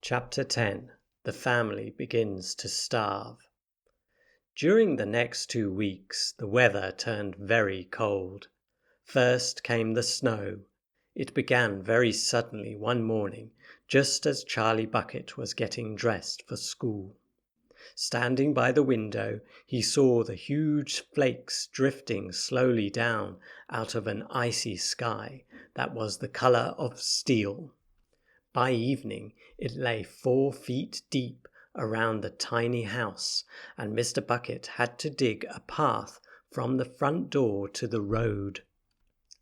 Chapter 10. The family begins to starve. During the next 2 weeks, the weather turned very cold. First came the snow. It began very suddenly one morning, just as Charlie Bucket was getting dressed for school. Standing by the window, he saw the huge flakes drifting slowly down out of an icy sky that was the color of steel. By evening, it lay 4 feet deep around the tiny house, and Mr. Bucket had to dig a path from the front door to the road.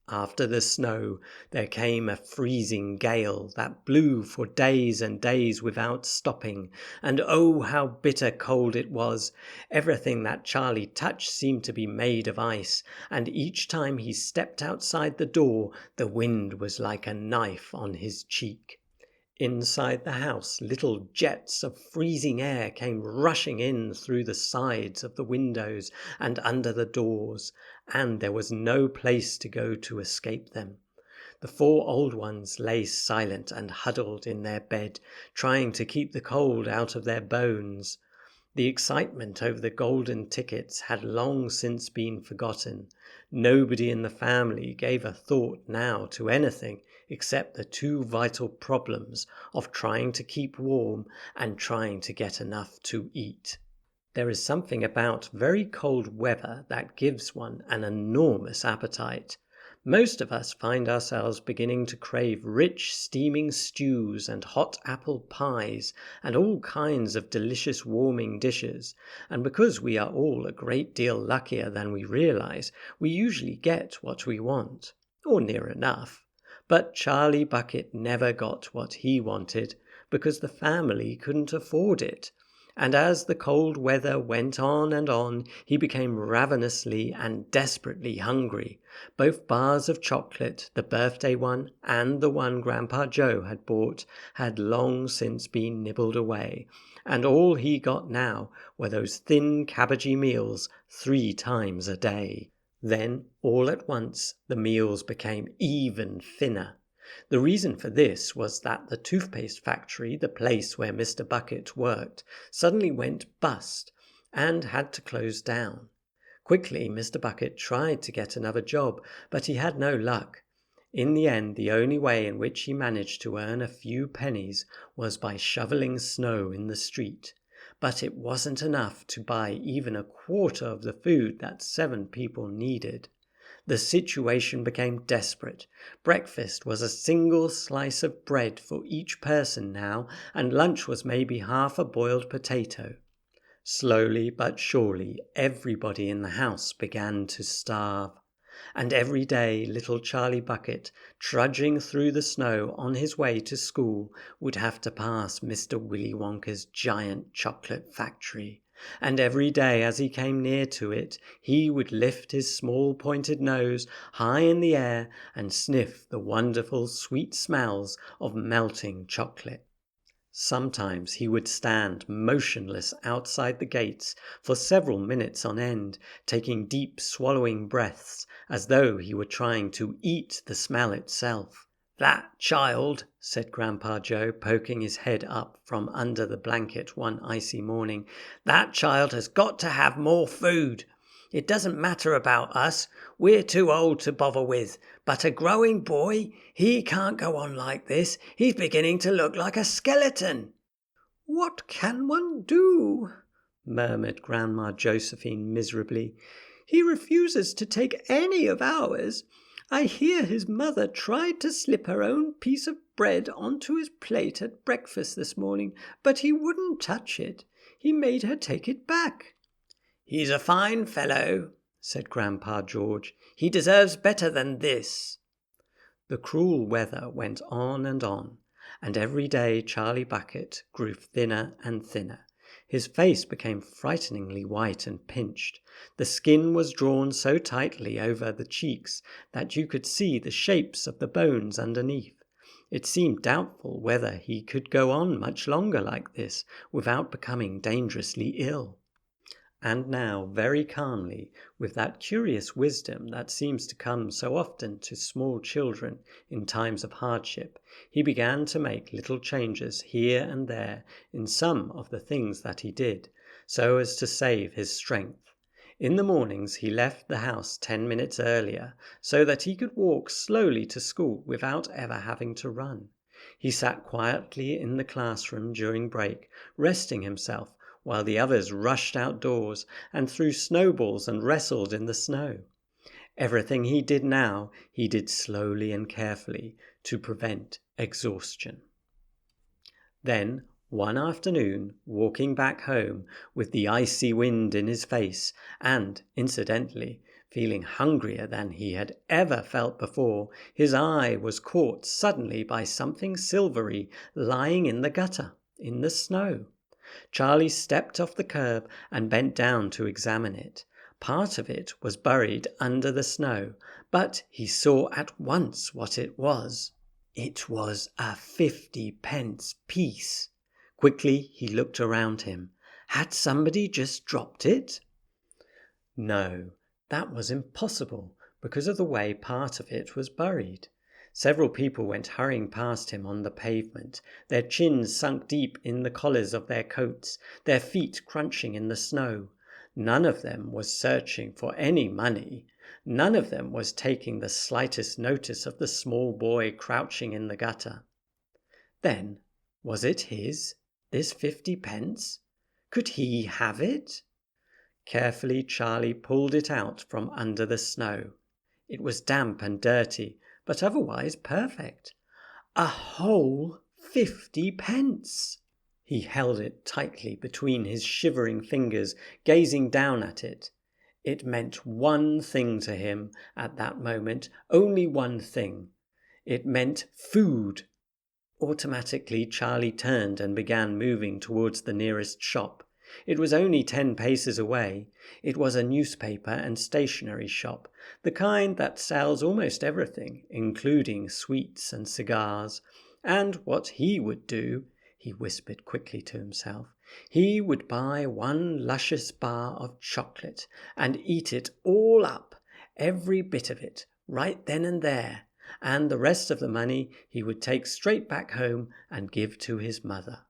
After the snow, there came a freezing gale that blew for days and days without stopping, and oh, how bitter cold it was! Everything that Charlie touched seemed to be made of ice, and each time he stepped outside the door, the wind was like a knife on his cheek. Inside the house, little jets of freezing air came rushing in through the sides of the windows and under the doors, and there was no place to go to escape them. The 4 old ones lay silent and huddled in their bed, trying to keep the cold out of their bones. The excitement over the golden tickets had long since been forgotten. Nobody in the family gave a thought now to anything except the 2 vital problems of trying to keep warm and trying to get enough to eat. There is something about very cold weather that gives one an enormous appetite. Most of us find ourselves beginning to crave rich steaming stews and hot apple pies and all kinds of delicious warming dishes, and because we are all a great deal luckier than we realize, we usually get what we want, or near enough. But Charlie Bucket never got what he wanted because the family couldn't afford it. And as the cold weather went on and on, he became ravenously and desperately hungry. Both bars of chocolate, the birthday one and the one Grandpa Joe had bought, had long since been nibbled away, and all he got now were those thin cabbagey meals 3 times a day. Then, all at once, the meals became even thinner. The reason for this was that the toothpaste factory, the place where Mr. Bucket worked, suddenly went bust and had to close down. Quickly, Mr. Bucket tried to get another job, but he had no luck. In the end, the only way in which he managed to earn a few pennies was by shoveling snow in the street. But it wasn't enough to buy even a quarter of the food that 7 people needed. The situation became desperate. Breakfast was a single slice of bread for each person now, and lunch was maybe half a boiled potato. Slowly but surely, everybody in the house began to starve. And every day little Charlie Bucket, trudging through the snow on his way to school, would have to pass Mr. Willy Wonka's giant chocolate factory. And every day as he came near to it, he would lift his small pointed nose high in the air and sniff the wonderful sweet smells of melting chocolate. Sometimes he would stand motionless outside the gates for several minutes on end, taking deep swallowing breaths as though he were trying to eat the smell itself. "That child," said Grandpa Joe, poking his head up from under the blanket one icy morning, "that child has got to have more food. It doesn't matter about us, we're too old to bother with, but a growing boy, he can't go on like this, he's beginning to look like a skeleton." "What can one do?" murmured Grandma Josephine miserably. "He refuses to take any of ours. I hear his mother tried to slip her own piece of bread onto his plate at breakfast this morning, but he wouldn't touch it. He made her take it back." "He's a fine fellow," said Grandpa George. "He deserves better than this." The cruel weather went on, and every day Charlie Bucket grew thinner and thinner. His face became frighteningly white and pinched. The skin was drawn so tightly over the cheeks that you could see the shapes of the bones underneath. It seemed doubtful whether he could go on much longer like this without becoming dangerously ill. And now, very calmly, with that curious wisdom that seems to come so often to small children in times of hardship, he began to make little changes here and there in some of the things that he did, so as to save his strength. In the mornings he left the house 10 minutes earlier, so that he could walk slowly to school without ever having to run. He sat quietly in the classroom during break, resting himself, while the others rushed outdoors and threw snowballs and wrestled in the snow. Everything he did now, he did slowly and carefully to prevent exhaustion. Then, one afternoon, walking back home with the icy wind in his face and, incidentally, feeling hungrier than he had ever felt before, his eye was caught suddenly by something silvery lying in the gutter, in the snow. Charlie stepped off the curb and bent down to examine it. Part of it was buried under the snow, but he saw at once what it was. It was a 50-pence piece. Quickly he looked around him. Had somebody just dropped it? No, that was impossible because of the way part of it was buried. Several people went hurrying past him on the pavement, their chins sunk deep in the collars of their coats, their feet crunching in the snow. None of them was searching for any money. None of them was taking the slightest notice of the small boy crouching in the gutter. Then, was it his, this 50-pence? Could he have it? Carefully Charlie pulled it out from under the snow. It was damp and dirty, but otherwise perfect. A whole 50-pence! He held it tightly between his shivering fingers, gazing down at it. It meant one thing to him at that moment, only one thing. It meant food. Automatically, Charlie turned and began moving towards the nearest shop. It was only 10 paces away. It was a newspaper and stationery shop, the kind that sells almost everything, including sweets and cigars. And what he would do, he whispered quickly to himself, he would buy one luscious bar of chocolate and eat it all up, every bit of it, right then and there, and the rest of the money he would take straight back home and give to his mother.